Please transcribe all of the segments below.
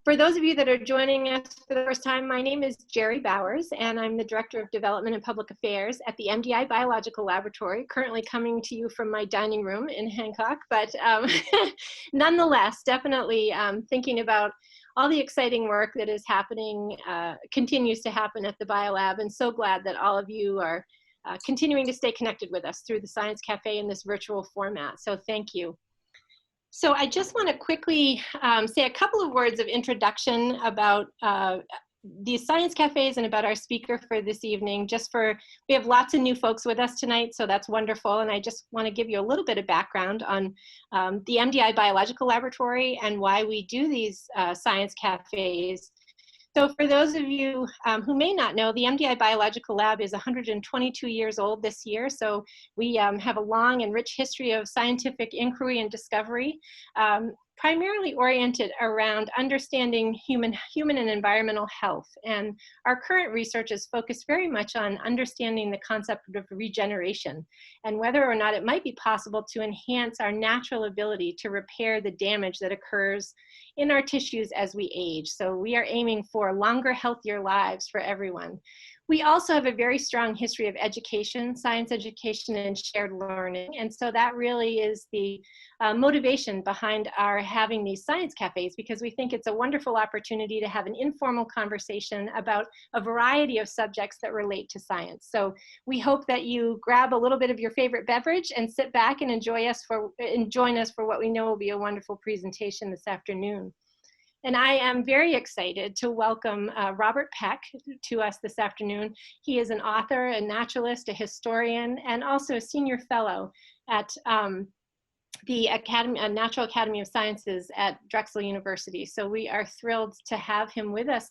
For those of you that are joining us for the first time, my name is Jerry Bowers, and I'm the Director of Development and Public Affairs at the MDI Biological Laboratory, currently coming to you from my dining room in Hancock. But nonetheless, definitely thinking about all the exciting work that is happening, continues to happen at the Biolab, and so glad that all of you are continuing to stay connected with us through the Science Cafe in this virtual format. So thank you. So I just want to quickly say a couple of words of introduction about these Science Cafes and about our speaker for this evening. We have lots of new folks with us tonight, so that's wonderful. And I just want to give you a little bit of background on the MDI Biological Laboratory and why we do these Science Cafes. So for those of you who may not know, the MDI Biological Lab is 122 years old this year. So we have a long and rich history of scientific inquiry and discovery, primarily oriented around understanding human and environmental health. And our current research is focused very much on understanding the concept of regeneration and whether or not it might be possible to enhance our natural ability to repair the damage that occurs in our tissues as we age. So we are aiming for longer, healthier lives for everyone. We also have a very strong history of education, science education, and shared learning. And so that really is the motivation behind our having these Science Cafes, because we think it's a wonderful opportunity to have an informal conversation about a variety of subjects that relate to science. So we hope that you grab a little bit of your favorite beverage and sit back and join us for what we know will be a wonderful presentation this afternoon. And I am very excited to welcome Robert Peck to us this afternoon. He is an author, a naturalist, a historian, and also a senior fellow at the Natural Academy of Sciences at Drexel University. So we are thrilled to have him with us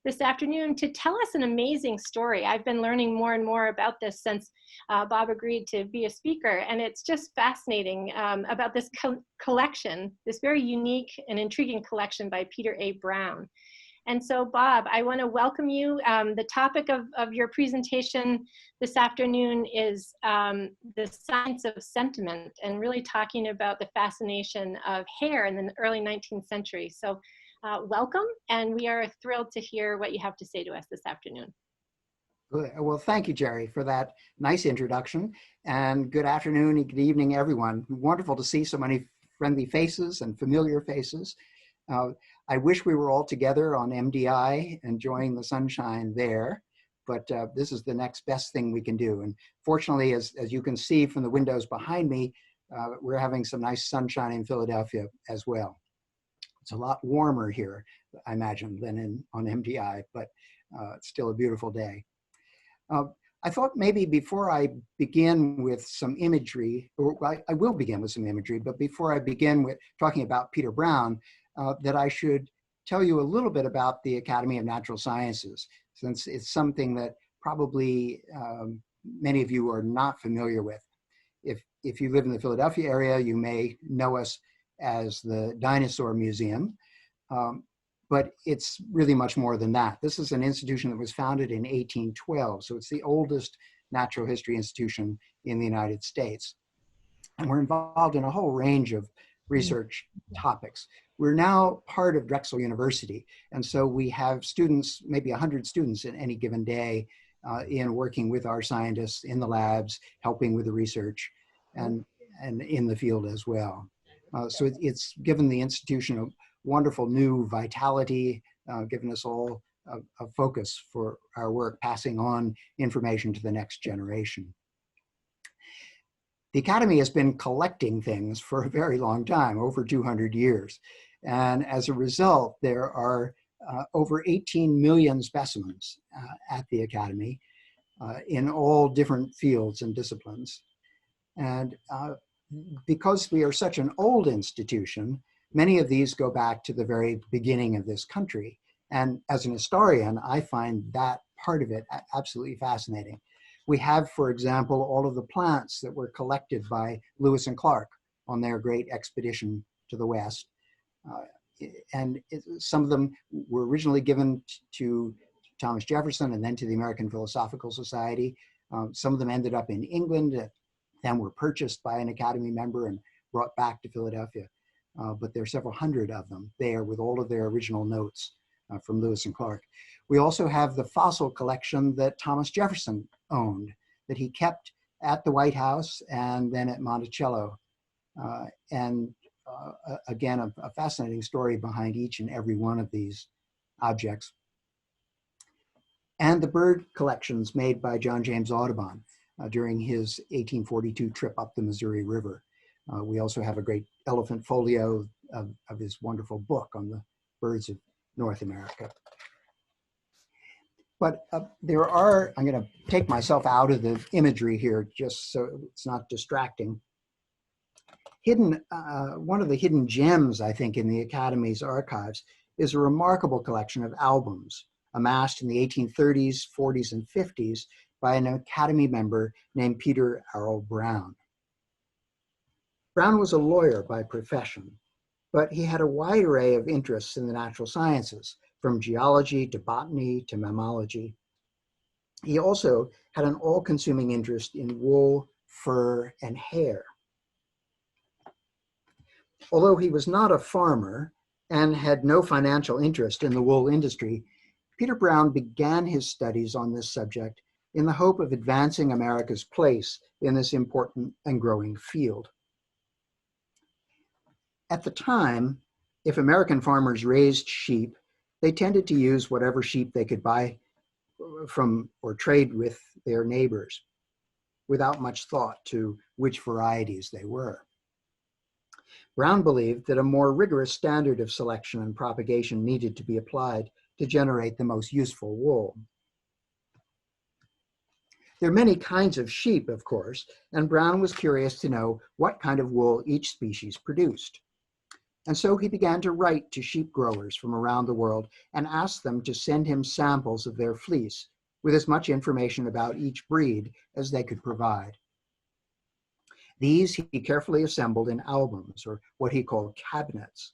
this afternoon to tell us an amazing story. I've been learning more and more about this since Bob agreed to be a speaker, and it's just fascinating about this collection, this very unique and intriguing collection by Peter A. Browne. And so, Bob, I want to welcome you. The topic of your presentation this afternoon is the science of sentiment, and really talking about the fascination of hair in the early 19th century. So welcome, and we are thrilled to hear what you have to say to us this afternoon. Good. Well, thank you, Jerry, for that nice introduction, and good afternoon and good evening, everyone. Wonderful to see so many friendly faces and familiar faces. I wish we were all together on MDI, enjoying the sunshine there, but this is the next best thing we can do. And fortunately, as you can see from the windows behind me, we're having some nice sunshine in Philadelphia as well. It's a lot warmer here, I imagine, than on MDI, but it's still a beautiful day. I thought maybe before I begin with some imagery, or I will begin with some imagery, but before I begin with talking about Peter Browne, that I should tell you a little bit about the Academy of Natural Sciences, since it's something that probably many of you are not familiar with. If you live in the Philadelphia area, you may know us as the Dinosaur Museum, but it's really much more than that. This is an institution that was founded in 1812, so it's the oldest natural history institution in the United States. And we're involved in a whole range of research topics. We're now part of Drexel University, and so we have students, maybe 100 students in any given day, in working with our scientists in the labs, helping with the research, and in the field as well. So it's given the institution a wonderful new vitality, given us all a focus for our work, passing on information to the next generation. The Academy has been collecting things for a very long time, over 200 years. And as a result, there are over 18 million specimens at the Academy in all different fields and disciplines. And because we are such an old institution, many of these go back to the very beginning of this country. And as an historian, I find that part of it absolutely fascinating. We have, for example, all of the plants that were collected by Lewis and Clark on their great expedition to the West. Some of them were originally given to Thomas Jefferson and then to the American Philosophical Society. Some of them ended up in England, then were purchased by an Academy member and brought back to Philadelphia. but there are several hundred of them there with all of their original notes from Lewis and Clark. We also have the fossil collection that Thomas Jefferson owned, that he kept at the White House and then at Monticello. Again, a fascinating story behind each and every one of these objects. And the bird collections made by John James Audubon during his 1842 trip up the Missouri River. We also have a great elephant folio of his wonderful book on the birds of North America. But there are, I'm going to take myself out of the imagery here just so it's not distracting. Hidden, one of the hidden gems, I think, in the Academy's archives is a remarkable collection of albums amassed in the 1830s, 40s, and 50s by an Academy member named Peter Arrell Browne. Browne was a lawyer by profession, but he had a wide array of interests in the natural sciences, from geology to botany to mammalogy. He also had an all-consuming interest in wool, fur, and hair. Although he was not a farmer and had no financial interest in the wool industry, Peter Browne began his studies on this subject in the hope of advancing America's place in this important and growing field. At the time, if American farmers raised sheep, they tended to use whatever sheep they could buy from or trade with their neighbors without much thought to which varieties they were. Browne believed that a more rigorous standard of selection and propagation needed to be applied to generate the most useful wool. There are many kinds of sheep, of course, and Browne was curious to know what kind of wool each species produced. And so he began to write to sheep growers from around the world and ask them to send him samples of their fleece with as much information about each breed as they could provide. These he carefully assembled in albums, or what he called cabinets,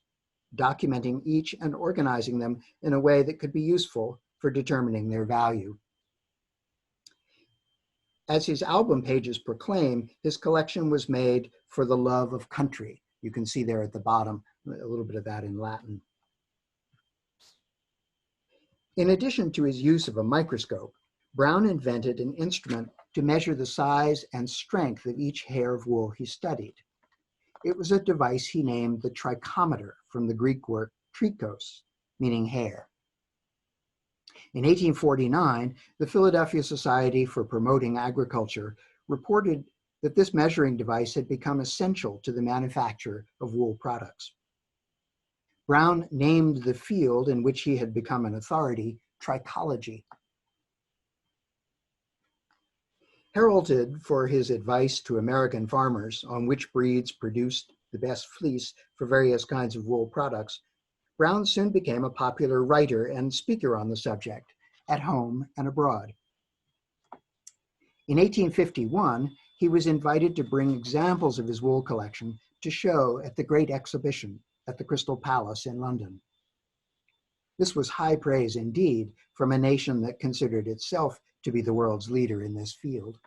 documenting each and organizing them in a way that could be useful for determining their value. As his album pages proclaim, his collection was made for the love of country. You can see there at the bottom a little bit of that in Latin. In addition to his use of a microscope, Browne invented an instrument to measure the size and strength of each hair of wool he studied. It was a device he named the trichometer, from the Greek word trichos, meaning hair. In 1849, the Philadelphia Society for Promoting Agriculture reported that this measuring device had become essential to the manufacture of wool products. Browne named the field in which he had become an authority trichology. Heralded for his advice to American farmers on which breeds produced the best fleece for various kinds of wool products, Browne soon became a popular writer and speaker on the subject, at home and abroad. In 1851, he was invited to bring examples of his wool collection to show at the Great Exhibition at the Crystal Palace in London. This was high praise indeed from a nation that considered itself to be the world's leader in this field.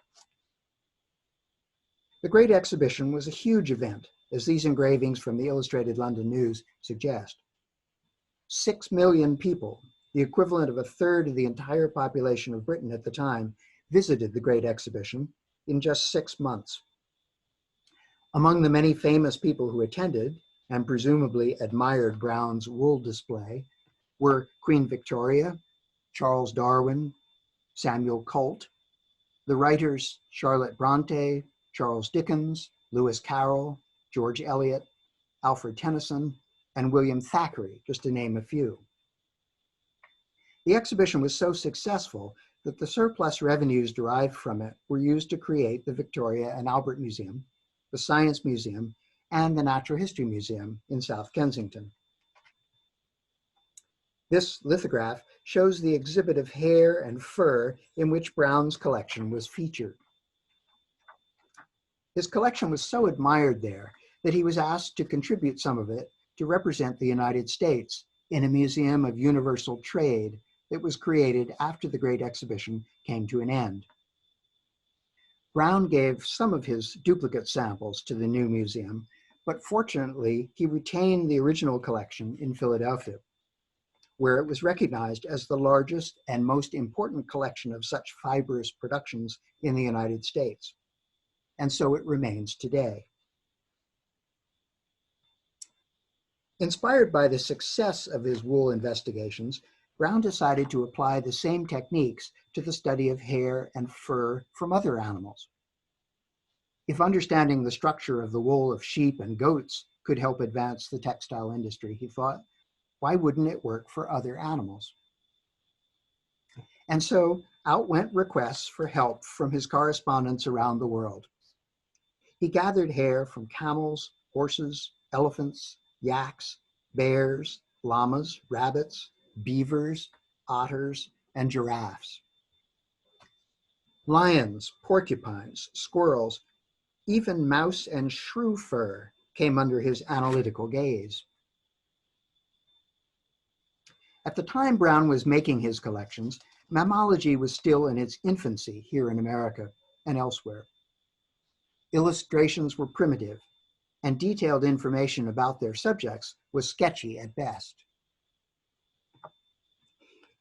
The Great Exhibition was a huge event, as these engravings from the Illustrated London News suggest. 6 million people, the equivalent of a third of the entire population of Britain at the time, visited the Great Exhibition in just 6 months. Among the many famous people who attended and presumably admired Browne's wool display were Queen Victoria, Charles Darwin, Samuel Colt, the writers Charlotte Bronte, Charles Dickens, Lewis Carroll, George Eliot, Alfred Tennyson, and William Thackeray, just to name a few. The exhibition was so successful that the surplus revenues derived from it were used to create the Victoria and Albert Museum, the Science Museum, and the Natural History Museum in South Kensington. This lithograph shows the exhibit of hair and fur in which Browne's collection was featured. His collection was so admired there that he was asked to contribute some of it to represent the United States in a museum of universal trade that was created after the Great Exhibition came to an end. Browne gave some of his duplicate samples to the new museum, but fortunately, he retained the original collection in Philadelphia, where it was recognized as the largest and most important collection of such fibrous productions in the United States. And so it remains today. Inspired by the success of his wool investigations, Browne decided to apply the same techniques to the study of hair and fur from other animals. If understanding the structure of the wool of sheep and goats could help advance the textile industry, he thought, why wouldn't it work for other animals? And so out went requests for help from his correspondents around the world. He gathered hair from camels, horses, elephants, yaks, bears, llamas, rabbits, beavers, otters, and giraffes. Lions, porcupines, squirrels, even mouse and shrew fur came under his analytical gaze. At the time Browne was making his collections, mammalogy was still in its infancy here in America and elsewhere. Illustrations were primitive, and detailed information about their subjects was sketchy at best.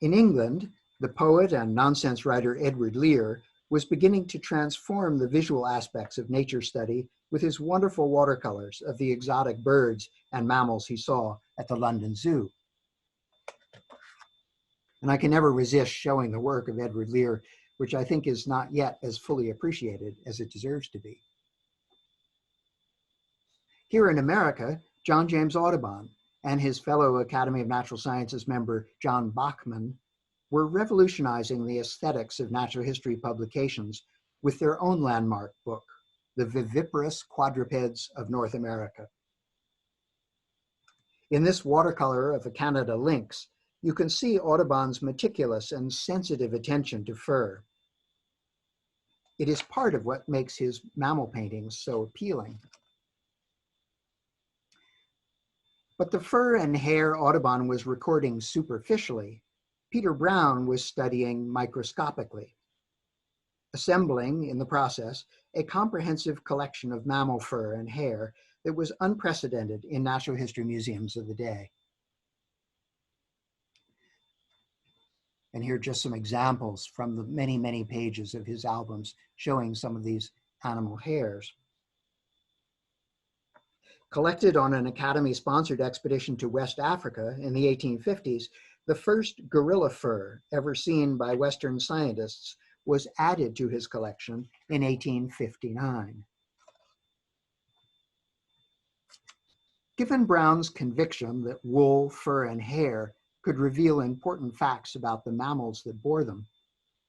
In England, the poet and nonsense writer Edward Lear was beginning to transform the visual aspects of nature study with his wonderful watercolors of the exotic birds and mammals he saw at the London Zoo. And I can never resist showing the work of Edward Lear, which I think is not yet as fully appreciated as it deserves to be. Here in America, John James Audubon and his fellow Academy of Natural Sciences member John Bachman were revolutionizing the aesthetics of natural history publications with their own landmark book, The Viviparous Quadrupeds of North America. In this watercolor of a Canada lynx, you can see Audubon's meticulous and sensitive attention to fur. It is part of what makes his mammal paintings so appealing. But the fur and hair Audubon was recording superficially, Peter Browne was studying microscopically, assembling, in the process, a comprehensive collection of mammal fur and hair that was unprecedented in natural history museums of the day. And here are just some examples from the many, many pages of his albums showing some of these animal hairs. Collected on an Academy-sponsored expedition to West Africa in the 1850s, the first gorilla fur ever seen by Western scientists was added to his collection in 1859. Given Browne's conviction that wool, fur, and hair could reveal important facts about the mammals that bore them,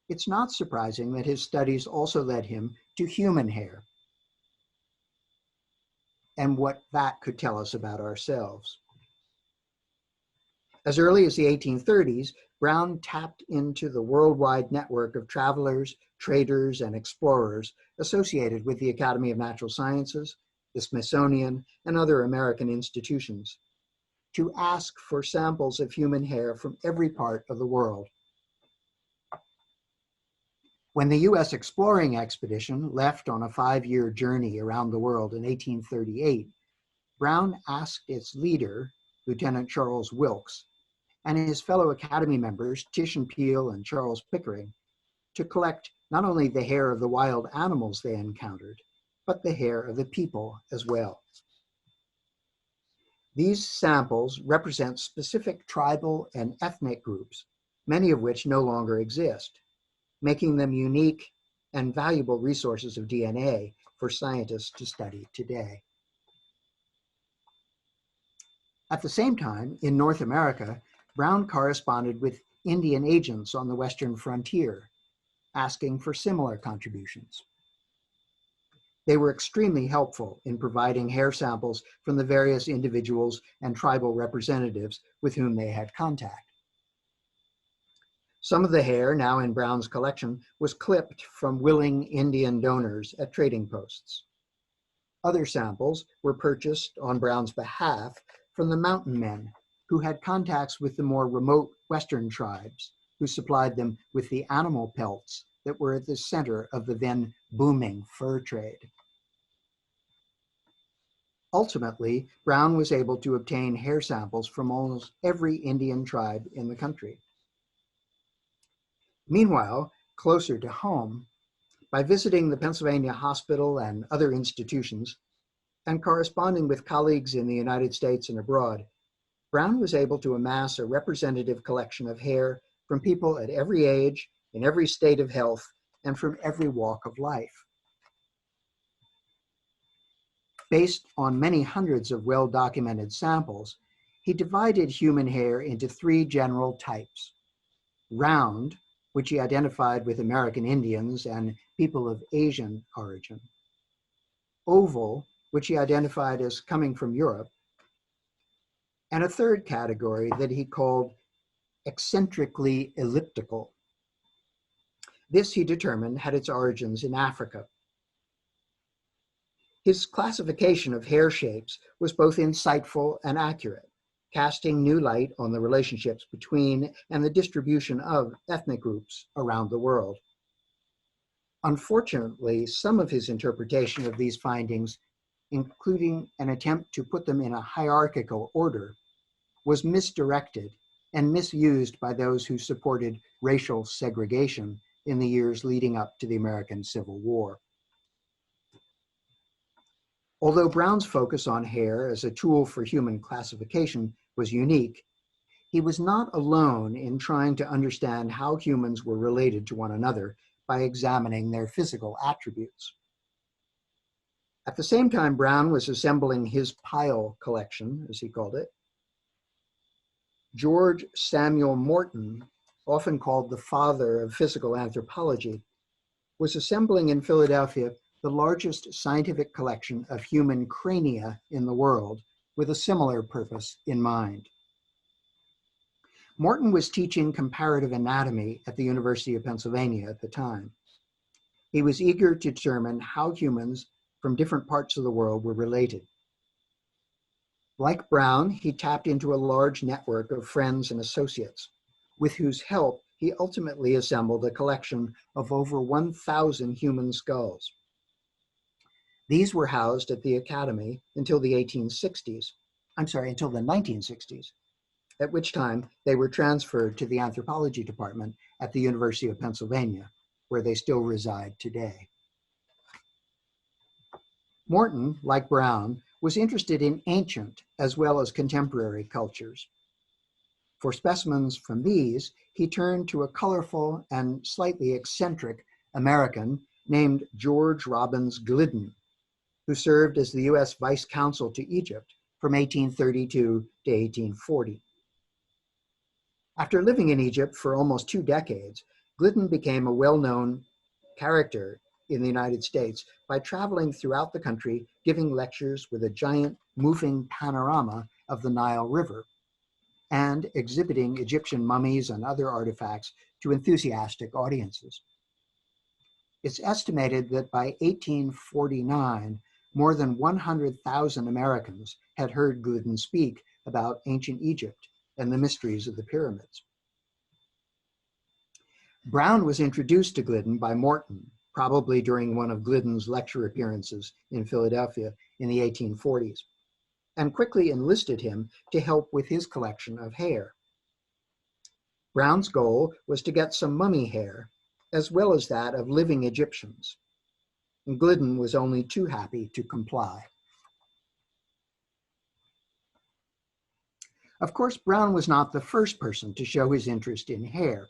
it's not surprising that his studies also led him to human hair and what that could tell us about ourselves. As early as the 1830s, Browne tapped into the worldwide network of travelers, traders, and explorers associated with the Academy of Natural Sciences, the Smithsonian, and other American institutions to ask for samples of human hair from every part of the world. When the U.S. exploring expedition left on a 5-year journey around the world in 1838, Browne asked its leader, Lieutenant Charles Wilkes, and his fellow Academy members, Titian Peale and Charles Pickering, to collect not only the hair of the wild animals they encountered, but the hair of the people as well. These samples represent specific tribal and ethnic groups, many of which no longer exist, making them unique and valuable resources of DNA for scientists to study today. At the same time, in North America, Browne corresponded with Indian agents on the western frontier, asking for similar contributions. They were extremely helpful in providing hair samples from the various individuals and tribal representatives with whom they had contact. Some of the hair now in Browne's collection was clipped from willing Indian donors at trading posts. Other samples were purchased on Browne's behalf from the mountain men who had contacts with the more remote Western tribes who supplied them with the animal pelts that were at the center of the then booming fur trade. Ultimately, Browne was able to obtain hair samples from almost every Indian tribe in the country. Meanwhile, closer to home, by visiting the Pennsylvania Hospital and other institutions, and corresponding with colleagues in the United States and abroad, Browne was able to amass a representative collection of hair from people at every age, in every state of health, and from every walk of life. Based on many hundreds of well-documented samples, he divided human hair into three general types: round, which he identified with American Indians and people of Asian origin; oval, which he identified as coming from Europe; and a third category that he called eccentrically elliptical. This, he determined, had its origins in Africa. His classification of hair shapes was both insightful and accurate, casting new light on the relationships between and the distribution of ethnic groups around the world. Unfortunately, some of his interpretation of these findings, including an attempt to put them in a hierarchical order, was misdirected and misused by those who supported racial segregation in the years leading up to the American Civil War. Although Browne's focus on hair as a tool for human classification was unique, he was not alone in trying to understand how humans were related to one another by examining their physical attributes. At the same time Browne was assembling his pile collection, as he called it, George Samuel Morton, often called the father of physical anthropology, was assembling in Philadelphia the largest scientific collection of human crania in the world, with a similar purpose in mind. Morton was teaching comparative anatomy at the University of Pennsylvania at the time. He was eager to determine how humans from different parts of the world were related. Like Browne, he tapped into a large network of friends and associates, with whose help he ultimately assembled a collection of over 1,000 human skulls. These were housed at the Academy until the 1960s, at which time they were transferred to the anthropology department at the University of Pennsylvania, where they still reside today. Morton, like Browne, was interested in ancient as well as contemporary cultures. For specimens from these, he turned to a colorful and slightly eccentric American named George Robbins Gliddon, who served as the U.S. Vice Consul to Egypt from 1832 to 1840. After living in Egypt for almost 2 decades, Gliddon became a well-known character in the United States by traveling throughout the country, giving lectures with a giant moving panorama of the Nile River, and exhibiting Egyptian mummies and other artifacts to enthusiastic audiences. It's estimated that by 1849, more than 100,000 Americans had heard Gliddon speak about ancient Egypt and the mysteries of the pyramids. Browne was introduced to Gliddon by Morton, probably during one of Gliddon's lecture appearances in Philadelphia in the 1840s, and quickly enlisted him to help with his collection of hair. Browne's goal was to get some mummy hair, as well as that of living Egyptians, and Gliddon was only too happy to comply. Of course, Browne was not the first person to show his interest in hair.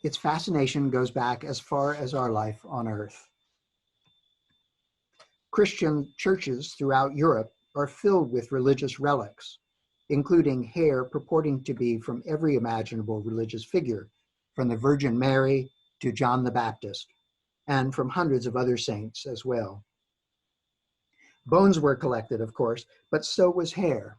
Its fascination goes back as far as our life on Earth. Christian churches throughout Europe are filled with religious relics, including hair purporting to be from every imaginable religious figure, from the Virgin Mary to John the Baptist, and from hundreds of other saints as well. Bones were collected, of course, but so was hair.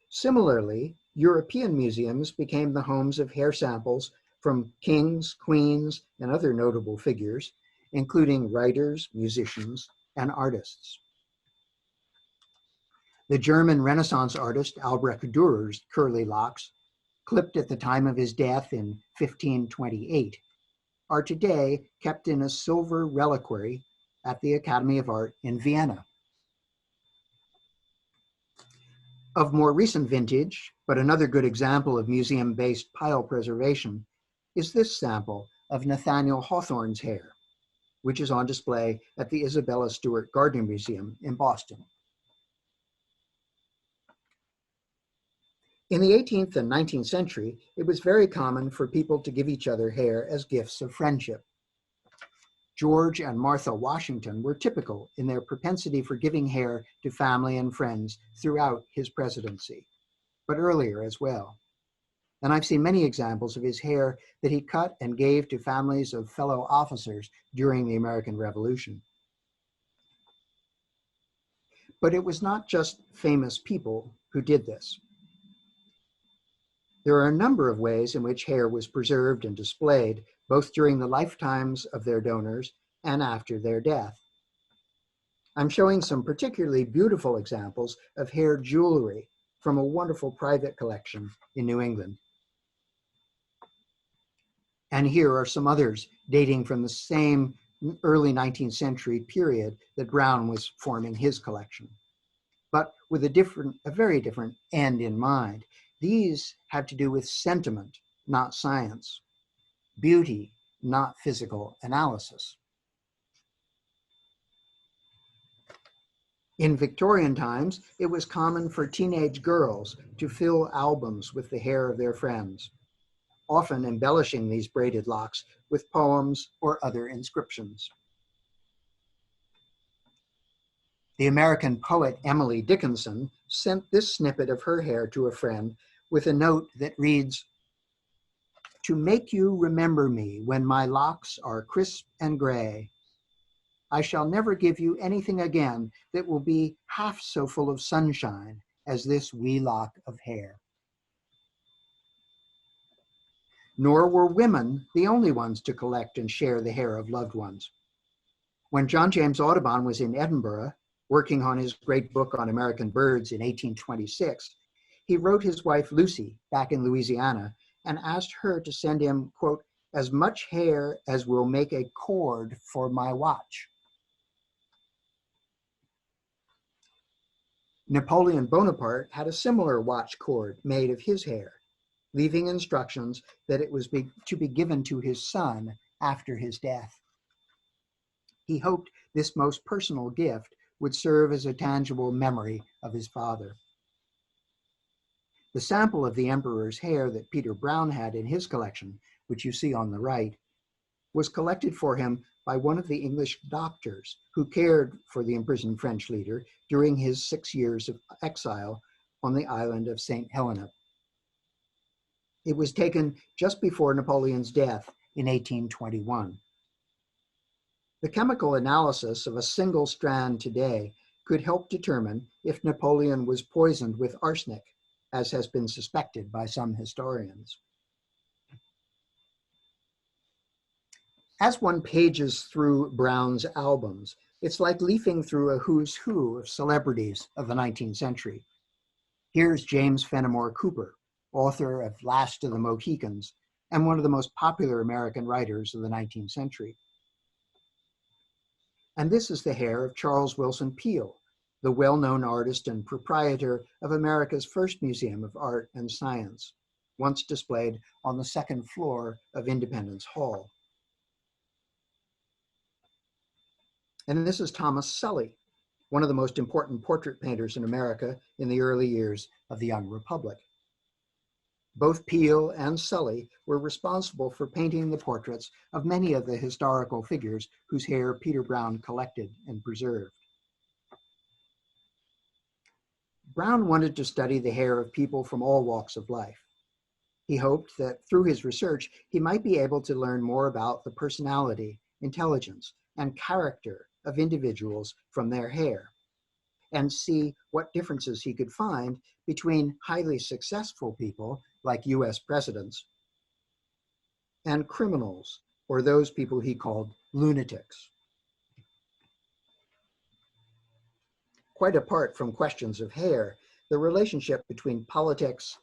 Similarly, European museums became the homes of hair samples from kings, queens, and other notable figures, including writers, musicians, and artists. The German Renaissance artist Albrecht Durer's curly locks, clipped at the time of his death in 1528, are today kept in a silver reliquary at the Academy of Art in Vienna, Of more recent vintage, but another good example of museum-based pile preservation, is this sample of Nathaniel Hawthorne's hair, which is on display at the Isabella Stewart Gardner Museum in Boston. In the 18th and 19th century, it was very common for people to give each other hair as gifts of friendship. George and Martha Washington were typical in their propensity for giving hair to family and friends throughout his presidency, but earlier as well. And I've seen many examples of his hair that he cut and gave to families of fellow officers during the American Revolution. But it was not just famous people who did this. There are a number of ways in which hair was preserved and displayed, both during the lifetimes of their donors and after their death. I'm showing some particularly beautiful examples of hair jewelry from a wonderful private collection in New England. And here are some others dating from the same early 19th century period that Browne was forming his collection, but with a very different end in mind. These have to do with sentiment, not science, beauty, not physical analysis. In Victorian times, it was common for teenage girls to fill albums with the hair of their friends, often embellishing these braided locks with poems or other inscriptions. The American poet Emily Dickinson sent this snippet of her hair to a friend with a note that reads, "To make you remember me when my locks are crisp and gray, I shall never give you anything again that will be half so full of sunshine as this wee lock of hair." Nor were women the only ones to collect and share the hair of loved ones. When John James Audubon was in Edinburgh, working on his great book on American birds in 1826, he wrote his wife Lucy back in Louisiana and asked her to send him, quote, "as much hair as will make a cord for my watch." Napoleon Bonaparte had a similar watch cord made of his hair, leaving instructions that it was to be given to his son after his death. He hoped this most personal gift would serve as a tangible memory of his father. The sample of the emperor's hair that Peter Browne had in his collection, which you see on the right, was collected for him by one of the English doctors who cared for the imprisoned French leader during his 6 years of exile on the island of St. Helena. It was taken just before Napoleon's death in 1821. The chemical analysis of a single strand today could help determine if Napoleon was poisoned with arsenic, as has been suspected by some historians. As one pages through Browne's albums, it's like leafing through a who's who of celebrities of the 19th century. Here's James Fenimore Cooper, author of Last of the Mohicans, and one of the most popular American writers of the 19th century. And this is the hair of Charles Willson Peale, the well-known artist and proprietor of America's first Museum of Art and Science, once displayed on the second floor of Independence Hall. And this is Thomas Sully, one of the most important portrait painters in America in the early years of the Young Republic. Both Peale and Sully were responsible for painting the portraits of many of the historical figures whose hair Peter Browne collected and preserved. Browne wanted to study the hair of people from all walks of life. He hoped that through his research, he might be able to learn more about the personality, intelligence, and character of individuals from their hair, and see what differences he could find between highly successful people like US presidents and criminals, or those people he called lunatics. Quite apart from questions of hair, the relationship between politics,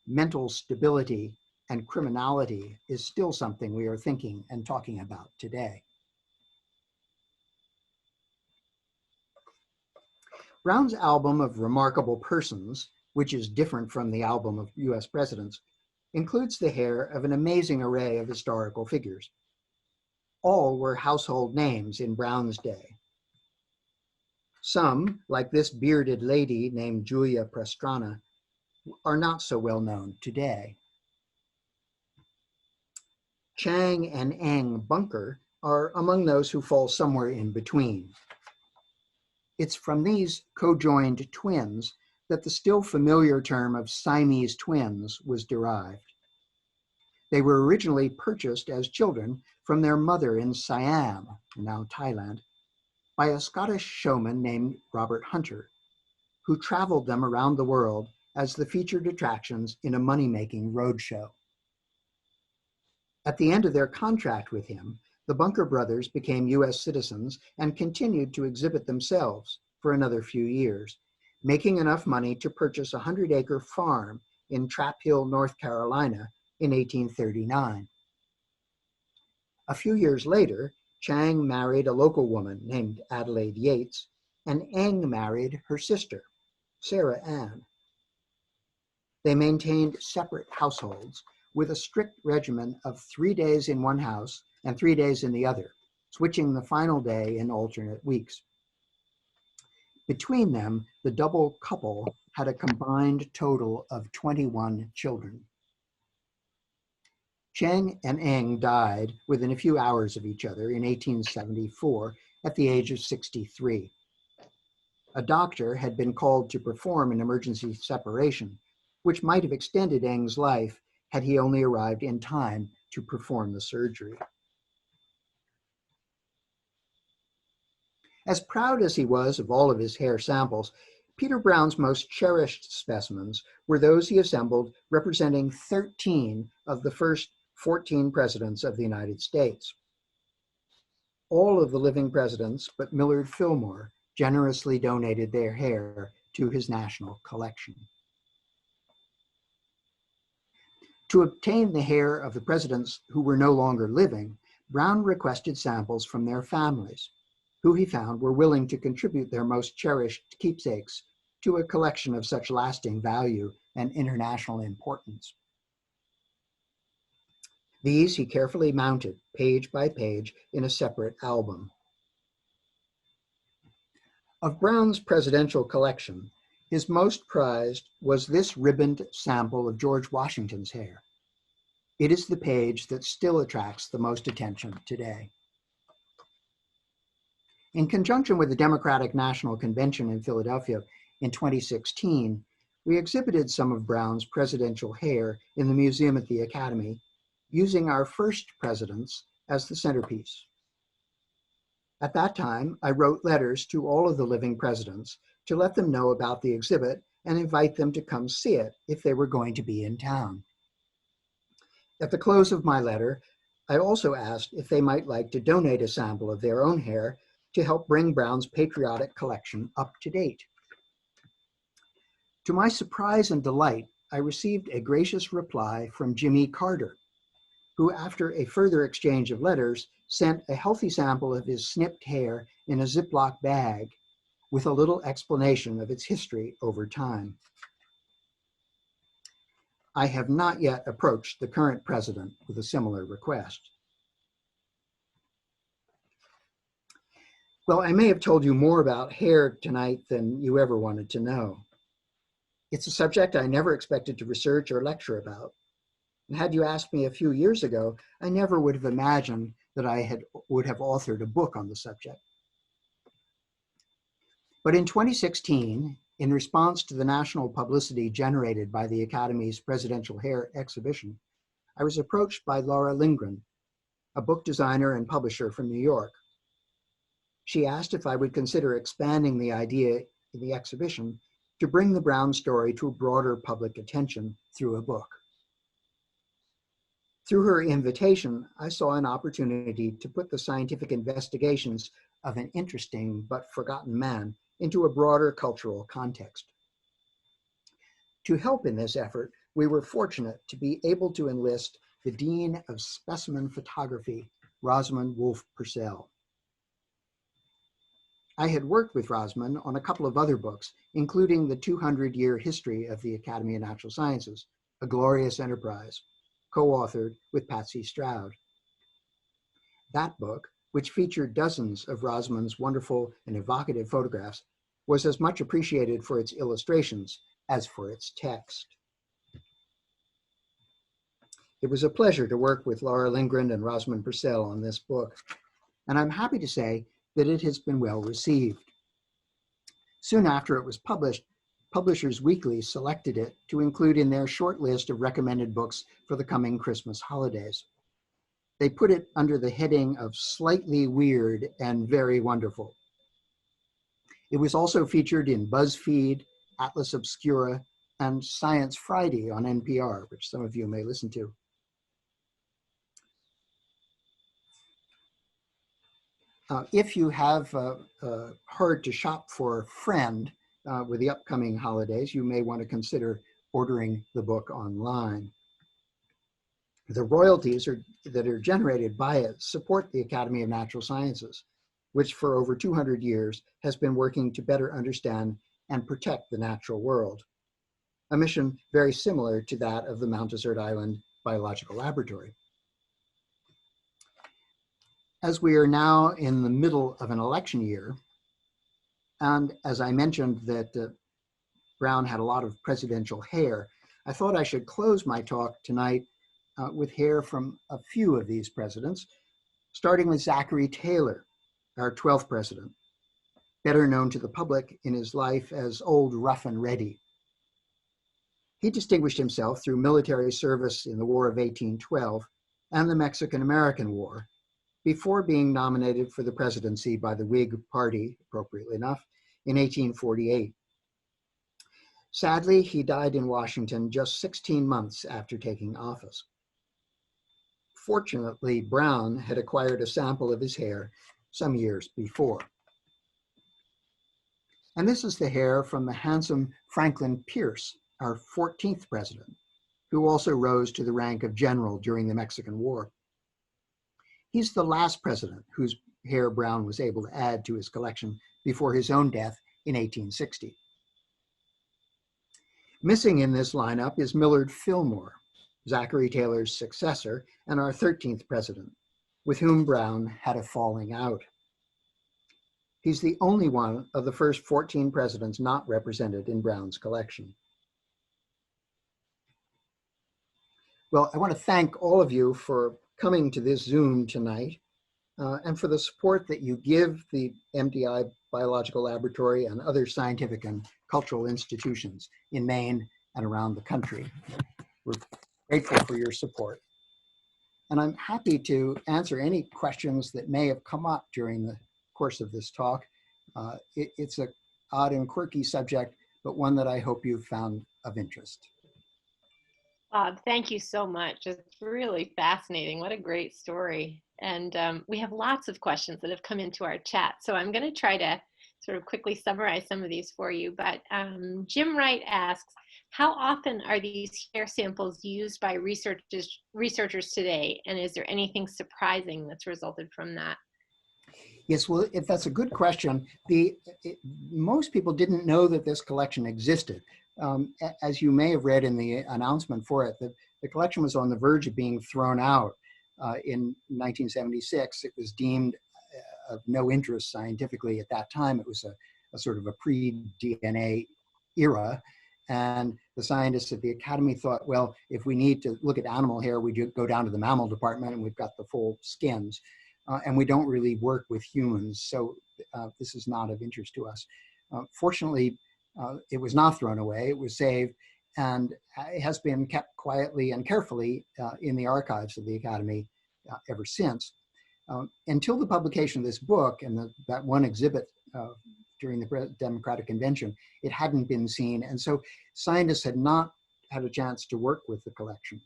mental stability, and criminality is still something we are thinking and talking about today. Browne's album of remarkable persons, which is different from the album of US presidents, includes the hair of an amazing array of historical figures. All were household names in Browne's day. Some, like this bearded lady named Julia Pastrana, are not so well known today. Chang and Eng Bunker are among those who fall somewhere in between. It's from these co-joined twins that the still familiar term of Siamese twins was derived. They were originally purchased as children from their mother in Siam, now Thailand, by a Scottish showman named Robert Hunter, who traveled them around the world as the featured attractions in a money-making roadshow. At the end of their contract with him, the Bunker brothers became US citizens and continued to exhibit themselves for another few years, making enough money to purchase a 100-acre farm in Trap Hill, North Carolina in 1839. A few years later, Chang married a local woman named Adelaide Yates, and Eng married her sister, Sarah Ann. They maintained separate households with a strict regimen of 3 days in one house and 3 days in the other, switching the final day in alternate weeks. Between them, the double couple had a combined total of 21 children. Chang and Eng died within a few hours of each other in 1874 at the age of 63. A doctor had been called to perform an emergency separation, which might have extended Eng's life had he only arrived in time to perform the surgery. As proud as he was of all of his hair samples, Peter Browne's most cherished specimens were those he assembled representing 13 of the first 14 presidents of the United States. All of the living presidents but Millard Fillmore generously donated their hair to his national collection. To obtain the hair of the presidents who were no longer living, Browne requested samples from their families, who he found were willing to contribute their most cherished keepsakes to a collection of such lasting value and international importance. These he carefully mounted, page by page, in a separate album. Of Browne's presidential collection, his most prized was this ribboned sample of George Washington's hair. It is the page that still attracts the most attention today. In conjunction with the Democratic National Convention in Philadelphia in 2016, we exhibited some of Browne's presidential hair in the museum at the Academy, using our first presidents as the centerpiece. At that time, I wrote letters to all of the living presidents to let them know about the exhibit and invite them to come see it if they were going to be in town. At the close of my letter, I also asked if they might like to donate a sample of their own hair to help bring Browne's patriotic collection up to date. To my surprise and delight, I received a gracious reply from Jimmy Carter, who, after a further exchange of letters, sent a healthy sample of his snipped hair in a Ziploc bag with a little explanation of its history over time. I have not yet approached the current president with a similar request. Well, I may have told you more about hair tonight than you ever wanted to know. It's a subject I never expected to research or lecture about. And had you asked me a few years ago, I never would have imagined that I would have authored a book on the subject. But in 2016, in response to the national publicity generated by the Academy's presidential hair exhibition, I was approached by Laura Lindgren, a book designer and publisher from New York. She asked if I would consider expanding the idea in the exhibition to bring the Browne story to a broader public attention through a book. Through her invitation, I saw an opportunity to put the scientific investigations of an interesting but forgotten man into a broader cultural context. To help in this effort, we were fortunate to be able to enlist the Dean of Specimen Photography, Rosamund Wolfe Purcell. I had worked with Rosman on a couple of other books, including the 200-year history of the Academy of Natural Sciences, A Glorious Enterprise, co-authored with Patsy Stroud. That book, which featured dozens of Rosman's wonderful and evocative photographs, was as much appreciated for its illustrations as for its text. It was a pleasure to work with Laura Lindgren and Rosman Purcell on this book, and I'm happy to say that it has been well received. Soon after it was published, Publishers Weekly selected it to include in their short list of recommended books for the coming Christmas holidays. They put it under the heading of slightly weird and very wonderful. It was also featured in BuzzFeed, Atlas Obscura, and Science Friday on NPR, which some of you may listen to. If you have hard to shop for a friend with the upcoming holidays, you may want to consider ordering the book online. The royalties that are generated by it support the Academy of Natural Sciences, which for over 200 years has been working to better understand and protect the natural world, a mission very similar to that of the Mount Desert Island Biological Laboratory. As we are now in the middle of an election year, and as I mentioned that Browne had a lot of presidential hair, I thought I should close my talk tonight with hair from a few of these presidents, starting with Zachary Taylor, our 12th president, better known to the public in his life as Old Rough and Ready. He distinguished himself through military service in the War of 1812 and the Mexican-American War, before being nominated for the presidency by the Whig Party, appropriately enough, in 1848. Sadly, he died in Washington just 16 months after taking office. Fortunately, Browne had acquired a sample of his hair some years before. And this is the hair from the handsome Franklin Pierce, our 14th president, who also rose to the rank of general during the Mexican War. He's the last president whose hair Browne was able to add to his collection before his own death in 1860. Missing in this lineup is Millard Fillmore, Zachary Taylor's successor and our 13th president, with whom Browne had a falling out. He's the only one of the first 14 presidents not represented in Browne's collection. Well, I want to thank all of you for coming to this Zoom tonight and for the support that you give the MDI Biological Laboratory and other scientific and cultural institutions in Maine and around the country. We're grateful for your support. And I'm happy to answer any questions that may have come up during the course of this talk. It's an odd and quirky subject, but one that I hope you found of interest. Bob, thank you so much. It's really fascinating. What a great story. And we have lots of questions that have come into our chat. So I'm going to try to sort of quickly summarize some of these for you. But Jim Wright asks, how often are these hair samples used by researchers today? And is there anything surprising that's resulted from that? Yes, well, if that's a good question. Most people didn't know that this collection existed. As you may have read in the announcement for it, the collection was on the verge of being thrown out in 1976. It was deemed of no interest scientifically at that time. It was a sort of a pre-DNA era. And the scientists at the Academy thought, well, if we need to look at animal hair, we go down to the mammal department and we've got the full skins. And we don't really work with humans, so this is not of interest to us. Fortunately, it was not thrown away, it was saved, and it has been kept quietly and carefully in the archives of the Academy ever since. Until the publication of this book and that one exhibit during the Democratic Convention, it hadn't been seen, and so scientists had not had a chance to work with the collection.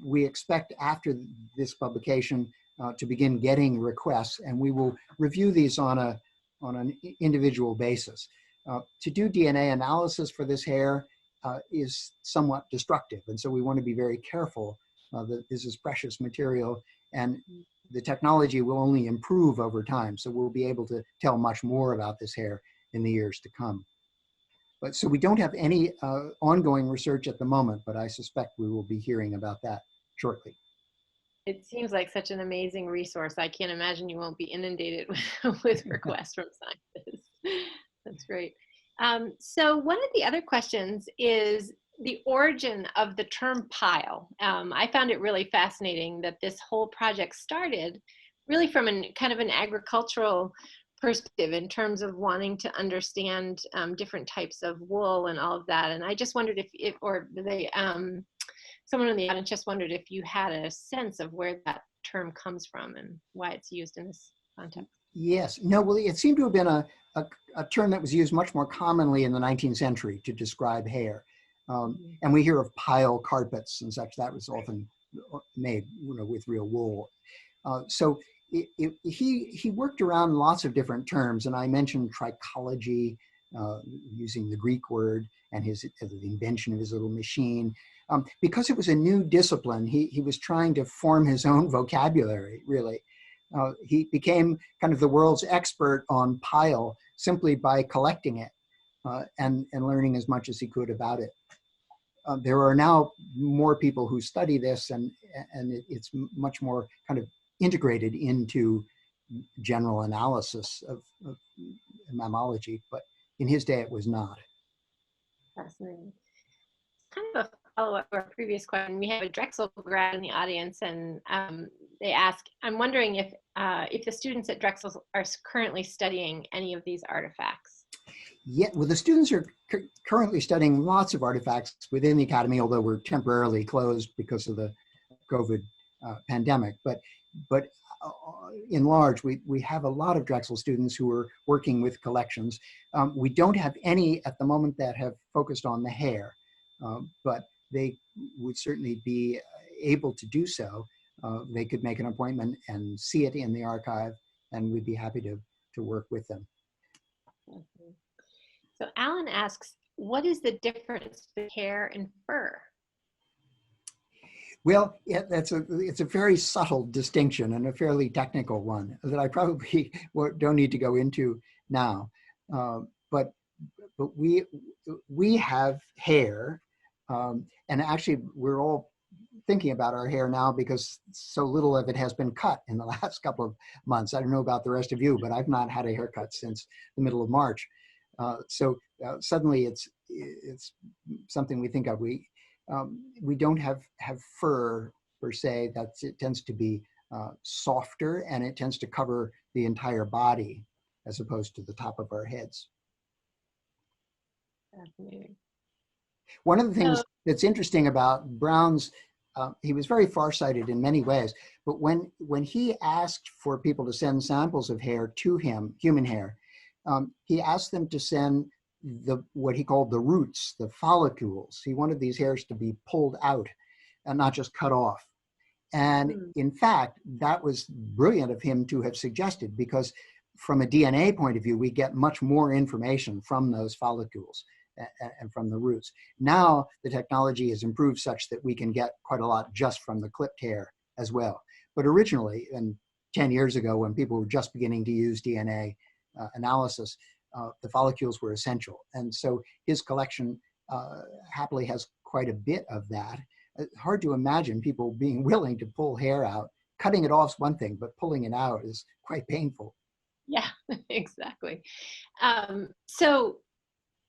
We expect after this publication to begin getting requests, and we will review these on an individual basis. To do DNA analysis for this hair is somewhat destructive, and so we want to be very careful that this is precious material, and the technology will only improve over time. So we'll be able to tell much more about this hair in the years to come. But so we don't have any ongoing research at the moment, but I suspect we will be hearing about that shortly. It seems like such an amazing resource. I can't imagine you won't be inundated with requests from scientists. That's great. So one of the other questions is the origin of the term pile. I found it really fascinating that this whole project started really from kind of an agricultural perspective in terms of wanting to understand different types of wool and all of that. And I just wondered if someone in the audience just wondered if you had a sense of where that term comes from and why it's used in this context. Yes. No, well, it seemed to have been a term that was used much more commonly in the 19th century to describe hair. And we hear of pile carpets and such. That was often made, with real wool. So he worked around lots of different terms, and I mentioned trichology, using the Greek word, and the invention of his little machine. Because it was a new discipline, he was trying to form his own vocabulary, really. He became kind of the world's expert on pile simply by collecting it and learning as much as he could about it. There are now more people who study this, and it's much more kind of integrated into general analysis of mammalogy, but in his day it was not. Fascinating. Kind of a follow-up to our previous question. We have a Drexel grad in the audience, and they ask, I'm wondering if the students at Drexel are currently studying any of these artifacts. Yeah, well, the students are currently studying lots of artifacts within the academy, although we're temporarily closed because of the COVID pandemic. But in large, we have a lot of Drexel students who are working with collections. We don't have any at the moment that have focused on the hair, but they would certainly be able to do so. They could make an appointment and see it in the archive, and we'd be happy to work with them. So Alan asks, what is the difference between hair and fur? Well, it's a very subtle distinction and a fairly technical one that I probably don't need to go into now. But we have hair, and actually we're all thinking about our hair now because so little of it has been cut in the last couple of months. I don't know about the rest of you, but I've not had a haircut since the middle of March. So suddenly it's something we think of. We don't have fur per se. It tends to be softer, and it tends to cover the entire body as opposed to the top of our heads. Fascinating. One of the things that's interesting about Browne's, he was very farsighted in many ways, but when he asked for people to send samples of hair to him, human hair, he asked them to send what he called the roots, the follicles. He wanted these hairs to be pulled out and not just cut off. And in fact, that was brilliant of him to have suggested, because from a DNA point of view, we get much more information from those follicles and from the roots. Now the technology has improved such that we can get quite a lot just from the clipped hair as well. But originally, and 10 years ago, when people were just beginning to use DNA analysis, the follicles were essential. And so his collection happily has quite a bit of that. It's hard to imagine people being willing to pull hair out. Cutting it off is one thing, but pulling it out is quite painful. Yeah, exactly. So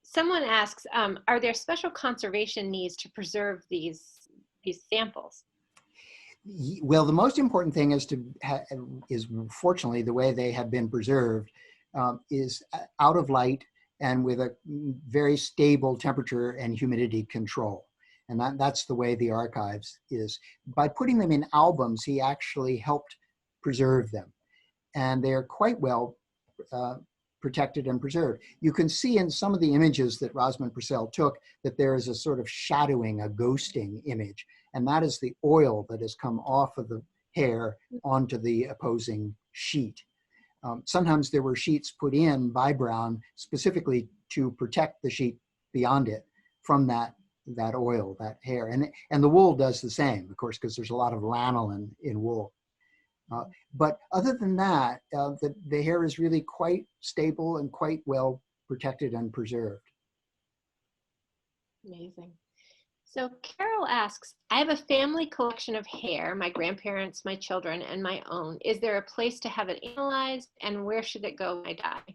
someone asks, are there special conservation needs to preserve these samples? Well, the most important thing is fortunately the way they have been preserved is out of light and with a very stable temperature and humidity control. And that's the way the archives is. By putting them in albums, he actually helped preserve them. And they are quite well protected and preserved. You can see in some of the images that Rosamund Purcell took that there is a sort of shadowing, a ghosting image. And that is the oil that has come off of the hair onto the opposing sheet. Sometimes there were sheets put in by Browne specifically to protect the sheet beyond it from that oil, that hair. And the wool does the same, of course, because there's a lot of lanolin in wool. But other than that, the hair is really quite stable and quite well protected and preserved. Amazing. So Carol asks, I have a family collection of hair, my grandparents, my children, and my own. Is there a place to have it analyzed, and where should it go when I die?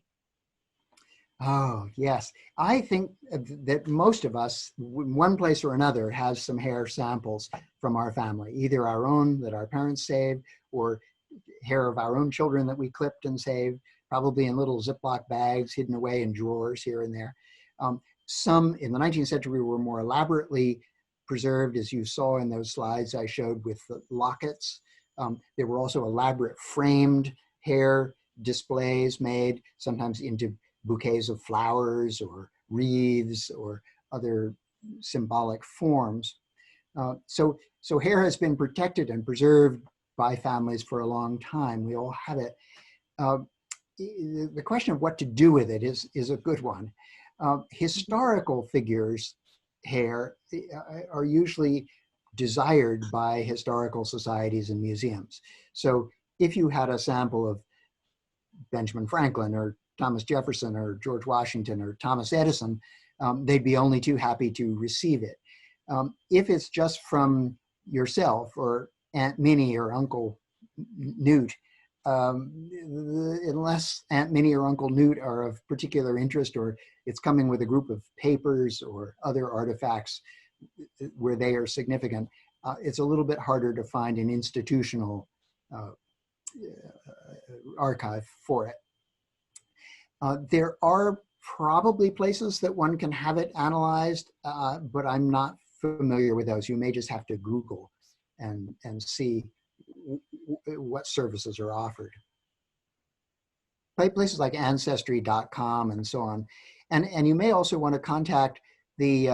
Oh, yes. I think that most of us, in one place or another, has some hair samples from our family, either our own that our parents saved, or hair of our own children that we clipped and saved, probably in little Ziploc bags hidden away in drawers here and there. Some in the 19th century were more elaborately preserved, as you saw in those slides I showed with the lockets. There were also elaborate framed hair displays made, sometimes into bouquets of flowers or wreaths or other symbolic forms. So hair has been protected and preserved by families for a long time. We all have it. The question of what to do with it is a good one. Historical figures' hair are usually desired by historical societies and museums. So if you had a sample of Benjamin Franklin or Thomas Jefferson or George Washington or Thomas Edison, they'd be only too happy to receive it. If it's just from yourself or Aunt Minnie or Uncle Newt, unless Aunt Minnie or Uncle Newt are of particular interest, or it's coming with a group of papers or other artifacts where they are significant, it's a little bit harder to find an institutional archive for it. There are probably places that one can have it analyzed, but I'm not familiar with those. You may just have to Google and see what services are offered. Places like Ancestry.com and so on. And you may also want to contact the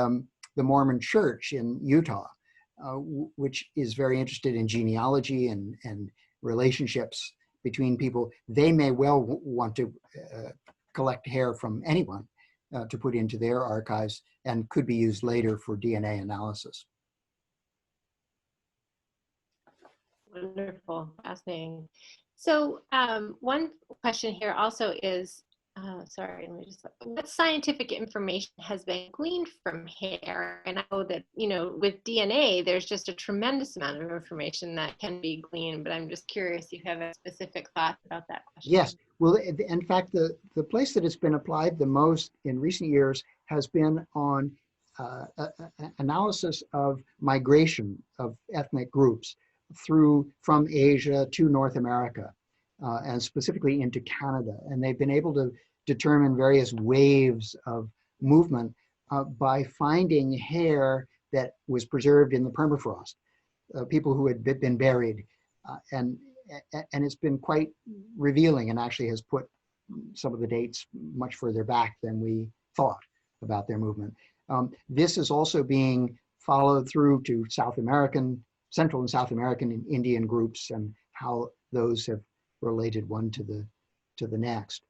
Mormon Church in Utah, which is very interested in genealogy and relationships between people. They may well want to collect hair from anyone to put into their archives and could be used later for DNA analysis. Wonderful, fascinating. So one question here also is, sorry, let me just, what scientific information has been gleaned from hair? And I know that, you know, with DNA, there's just a tremendous amount of information that can be gleaned, but I'm just curious if you have a specific thought about that question. Yes, well, in fact, the place that it's been applied the most in recent years has been on analysis of migration of ethnic groups from Asia to North America, and specifically into Canada. And they've been able to determine various waves of movement by finding hair that was preserved in the permafrost, people who had been buried. And it's been quite revealing, and actually has put some of the dates much further back than we thought about their movement. This is also being followed through to Central and South American and Indian groups, and how those have related one to the next.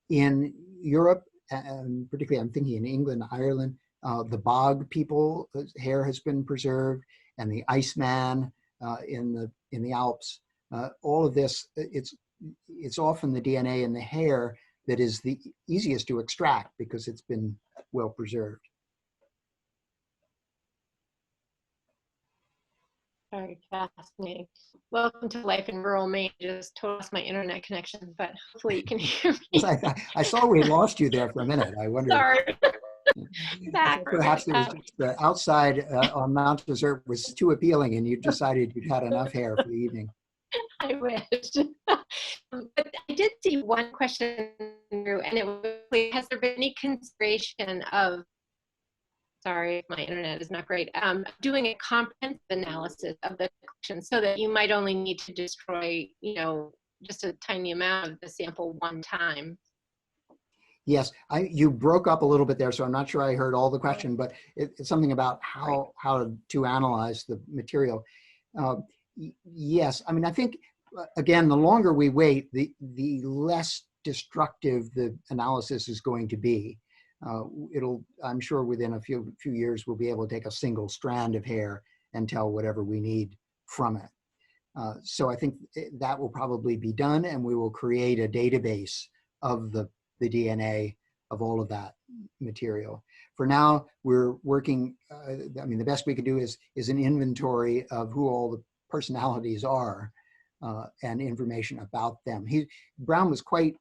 In Europe, and particularly I'm thinking in England, Ireland, the bog people, hair has been preserved, and the Iceman in the Alps. All of this, it's often the DNA in the hair that is the easiest to extract because it's been well preserved. Very fascinating. Welcome to life in rural Maine. Just totally lost my internet connection, but hopefully you can hear me. I saw we lost you there for a minute. I wondered. Sorry. Back. Perhaps it was just the outside on Mount Desert was too appealing, and you decided you'd had enough hair for the evening. I wish. But I did see one question through, and it was, has there been any consideration of, sorry if my internet is not great, doing a comprehensive analysis of the collection so that you might only need to destroy, you know, just a tiny amount of the sample one time? Yes, you broke up a little bit there, so I'm not sure I heard all the question, but it's something about how to analyze the material. Yes, I mean, I think, again, the longer we wait, the less destructive the analysis is going to be. I'm sure within a few years, we'll be able to take a single strand of hair and tell whatever we need from it. So I think that will probably be done, and we will create a database of the DNA of all of that material. For now, we're working, I mean, the best we can do is an inventory of who all the personalities are and information about them. Browne was quite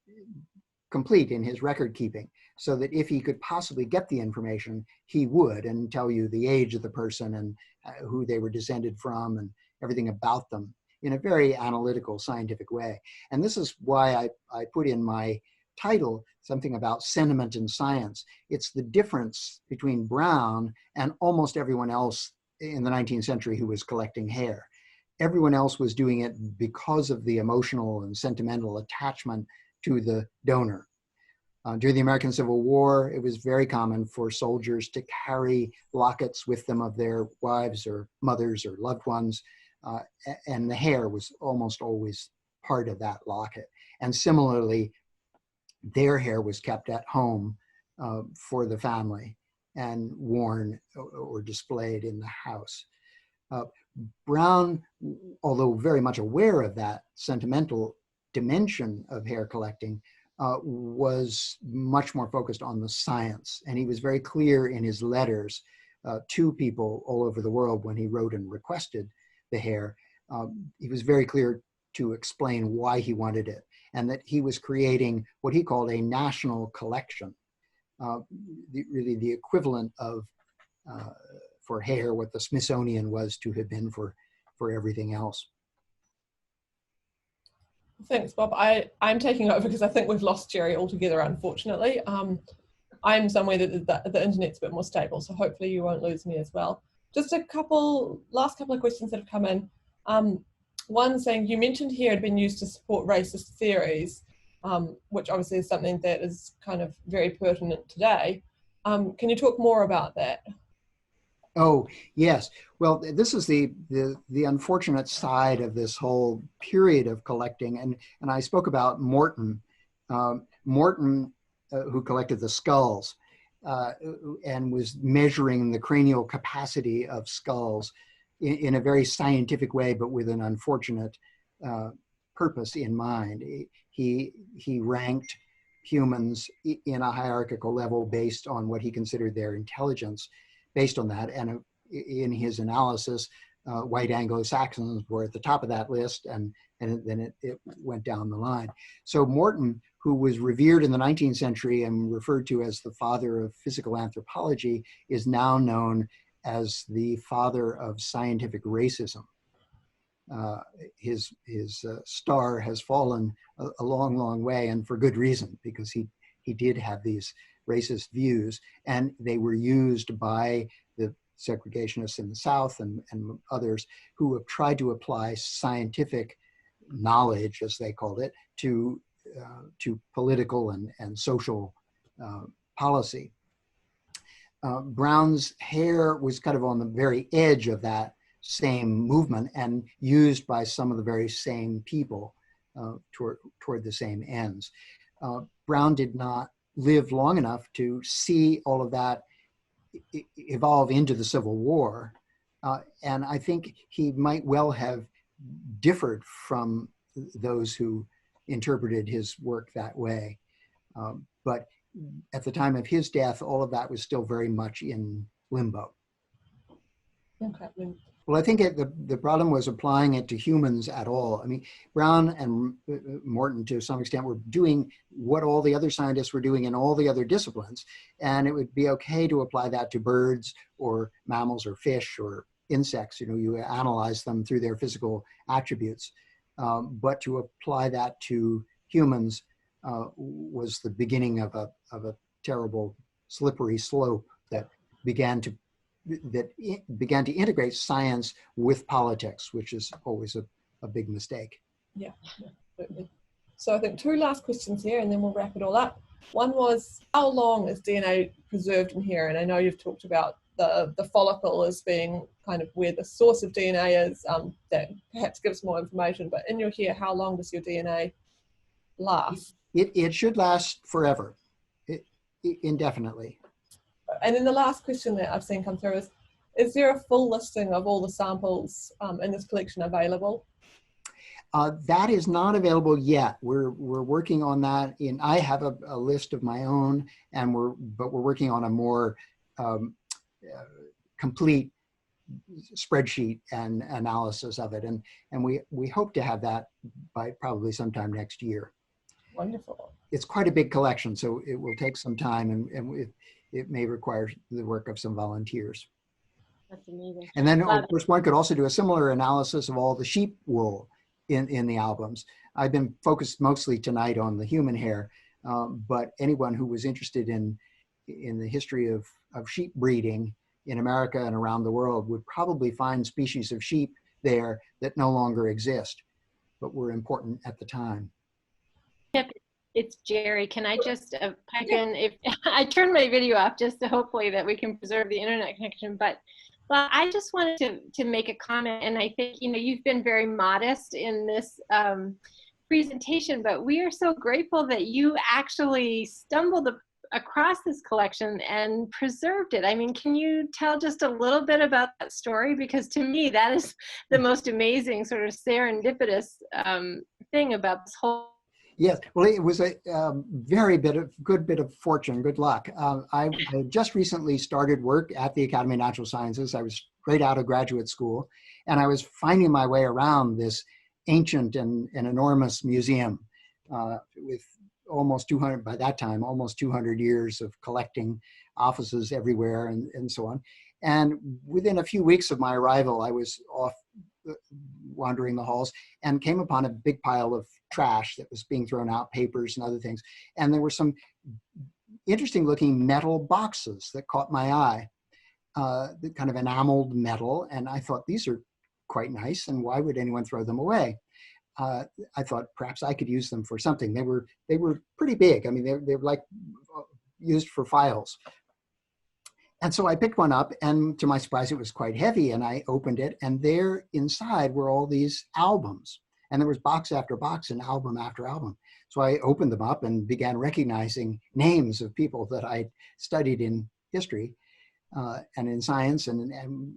complete in his record keeping, so that if he could possibly get the information, he would, and tell you the age of the person and who they were descended from and everything about them in a very analytical, scientific way. And this is why I put in my title something about sentiment in science. It's the difference between Browne and almost everyone else in the 19th century who was collecting hair. Everyone else was doing it because of the emotional and sentimental attachment to the donor. During the American Civil War, it was very common for soldiers to carry lockets with them of their wives or mothers or loved ones, and the hair was almost always part of that locket. And similarly, their hair was kept at home for the family and worn or displayed in the house. Browne, although very much aware of that sentimental dimension of hair collecting, was much more focused on the science. And he was very clear in his letters to people all over the world when he wrote and requested the hair. He was very clear to explain why he wanted it, and that he was creating what he called a national collection, really the equivalent of, for hair, what the Smithsonian was to have been for everything else. Thanks, Bob. I'm taking over because I think we've lost Jerry altogether, unfortunately. I'm somewhere that the internet's a bit more stable, so hopefully you won't lose me as well. Just last couple of questions that have come in. One saying, you mentioned hair had been used to support racist theories, which obviously is something that is kind of very pertinent today. Can you talk more about that? Oh, yes. Well, this is the unfortunate side of this whole period of collecting. And I spoke about Morton. Morton, who collected the skulls and was measuring the cranial capacity of skulls in a very scientific way, but with an unfortunate purpose in mind. He ranked humans in a hierarchical level based on what he considered their intelligence. Based on that, and in his analysis, white Anglo-Saxons were at the top of that list, and then it went down the line. So Morton, who was revered in the 19th century and referred to as the father of physical anthropology, is now known as the father of scientific racism. His star has fallen a long, long way, and for good reason, because he did have these racist views, and they were used by the segregationists in the South and others who have tried to apply scientific knowledge, as they called it, to political and social policy. Browne's hair was kind of on the very edge of that same movement and used by some of the very same people toward the same ends. Browne did not live long enough to see all of that evolve into the Civil War. And I think he might well have differed from those who interpreted his work that way. But at the time of his death, all of that was still very much in limbo. Okay. Well, I think the problem was applying it to humans at all. I mean, Browne and Morton, to some extent, were doing what all the other scientists were doing in all the other disciplines. And it would be okay to apply that to birds or mammals or fish or insects. You know, you analyze them through their physical attributes. But to apply that to humans was the beginning of a terrible slippery slope that began to integrate science with politics, which is always a big mistake. Yeah, absolutely. So I think two last questions here, and then we'll wrap it all up. One was, how long is DNA preserved in here? And I know you've talked about the follicle as being kind of where the source of DNA is, that perhaps gives more information, but in your hair, how long does your DNA last? It should last forever, indefinitely. And then the last question that I've seen come through is there a full listing of all the samples in this collection available? That is not available yet. We're working on that. I have a list of my own, but we're working on a more complete spreadsheet and analysis of it, and we hope to have that by probably sometime next year. Wonderful. It's quite a big collection, so it will take some time, and it may require the work of some volunteers. That's amazing. And then, of course, one could also do a similar analysis of all the sheep wool in the albums. I've been focused mostly tonight on the human hair, but anyone who was interested in the history of sheep breeding in America and around the world would probably find species of sheep there that no longer exist, but were important at the time. It's Jerry. Can I just pipe in? If I turn my video off just to hopefully that we can preserve the internet connection, but I just wanted to make a comment, and I think, you know, you've been very modest in this presentation, but we are so grateful that you actually stumbled across this collection and preserved it. I mean, can you tell just a little bit about that story? Because to me, that is the most amazing sort of serendipitous thing about this whole. Yes, well, it was a good bit of fortune, good luck. I just recently started work at the Academy of Natural Sciences. I was straight out of graduate school, and I was finding my way around this ancient and enormous museum with almost 200, by that time, almost 200 years of collecting offices everywhere and so on. And within a few weeks of my arrival, I was off wandering the halls and came upon a big pile of trash that was being thrown out, papers and other things. And there were some interesting looking metal boxes that caught my eye, the kind of enameled metal. And I thought, these are quite nice, and why would anyone throw them away? I thought perhaps I could use them for something. They were pretty big. I mean, they were like used for files. And so I picked one up, and to my surprise, it was quite heavy, and I opened it, and there inside were all these albums, and there was box after box and album after album. So I opened them up and began recognizing names of people that I studied in history and in science, and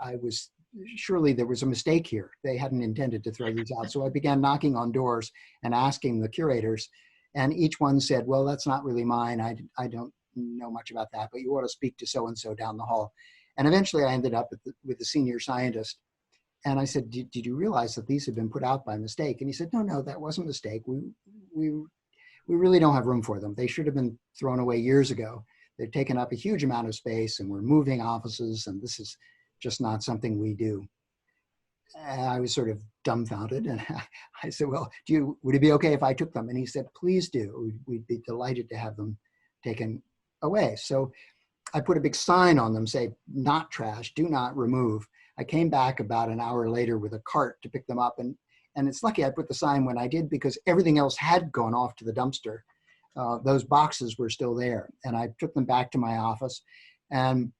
I was, surely there was a mistake here. They hadn't intended to throw these out. So I began knocking on doors and asking the curators, and each one said, well, that's not really mine. I don't know much about that, but you ought to speak to so-and-so down the hall. And eventually I ended up with the senior scientist. And I said, did you realize that these had been put out by mistake? And he said, no, that wasn't a mistake. We really don't have room for them. They should have been thrown away years ago. They've taken up a huge amount of space, and we're moving offices, and this is just not something we do. And I was sort of dumbfounded, and I said, well, would it be okay if I took them? And he said, please do. We'd be delighted to have them taken away. So I put a big sign on them, say, not trash, do not remove. I came back about an hour later with a cart to pick them up, and it's lucky I put the sign when I did, because everything else had gone off to the dumpster. Those boxes were still there, and I took them back to my office and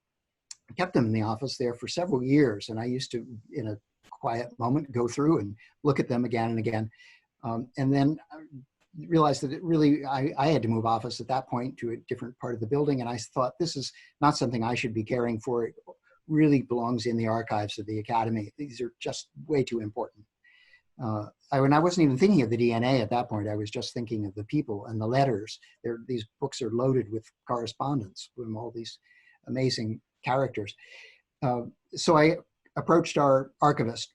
kept them in the office there for several years. And I used to, in a quiet moment, go through and look at them again and again. And then realized that I had to move office at that point to a different part of the building. And I thought, this is not something I should be caring for. It really belongs in the archives of the Academy. These are just way too important. When I wasn't even thinking of the DNA at that point, I was just thinking of the people and the letters. These books are loaded with correspondence from all these amazing characters. So I approached our archivist,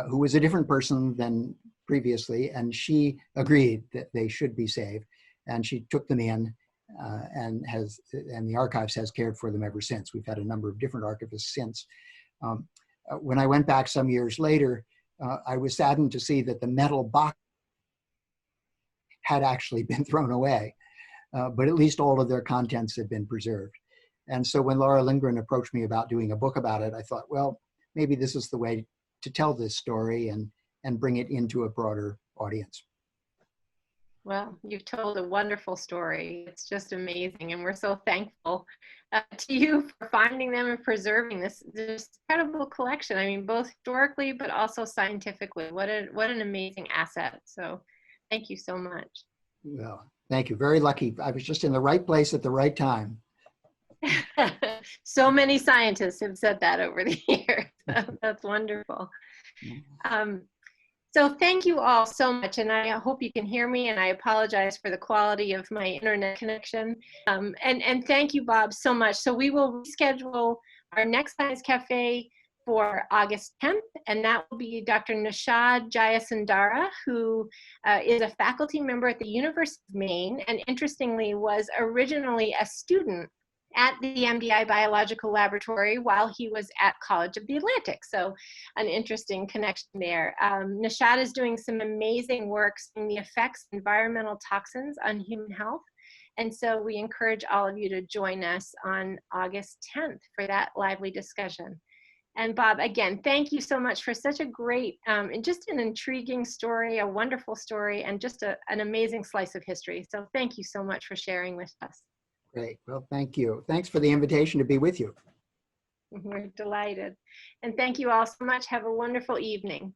who was a different person than previously, and she agreed that they should be saved, and she took them in, and the archives has cared for them ever since. We've had a number of different archivists since. When I went back some years later, I was saddened to see that the metal box had actually been thrown away, but at least all of their contents had been preserved. And so when Laura Lindgren approached me about doing a book about it, I thought, well, maybe this is the way to tell this story and bring it into a broader audience. Well, you've told a wonderful story. It's just amazing. And we're so thankful to you for finding them and preserving this incredible collection. I mean, both historically, but also scientifically. What an amazing asset. So thank you so much. Well, thank you. Very lucky. I was just in the right place at the right time. So many scientists have said that over the years. That's wonderful. So thank you all so much, and I hope you can hear me, and I apologize for the quality of my internet connection. And thank you, Bob, so much. So we will reschedule our next Science Cafe for August 10th, and that will be Dr. Nishad Jayasundara, who is a faculty member at the University of Maine, and interestingly was originally a student at the MDI Biological Laboratory while he was at College of the Atlantic. So an interesting connection there. Nishad is doing some amazing work on the effects of environmental toxins on human health. And so we encourage all of you to join us on August 10th for that lively discussion. And Bob, again, thank you so much for such a great and just an intriguing story, a wonderful story, and just an amazing slice of history. So thank you so much for sharing with us. Great. Well, thank you. Thanks for the invitation to be with you. We're delighted. And thank you all so much. Have a wonderful evening.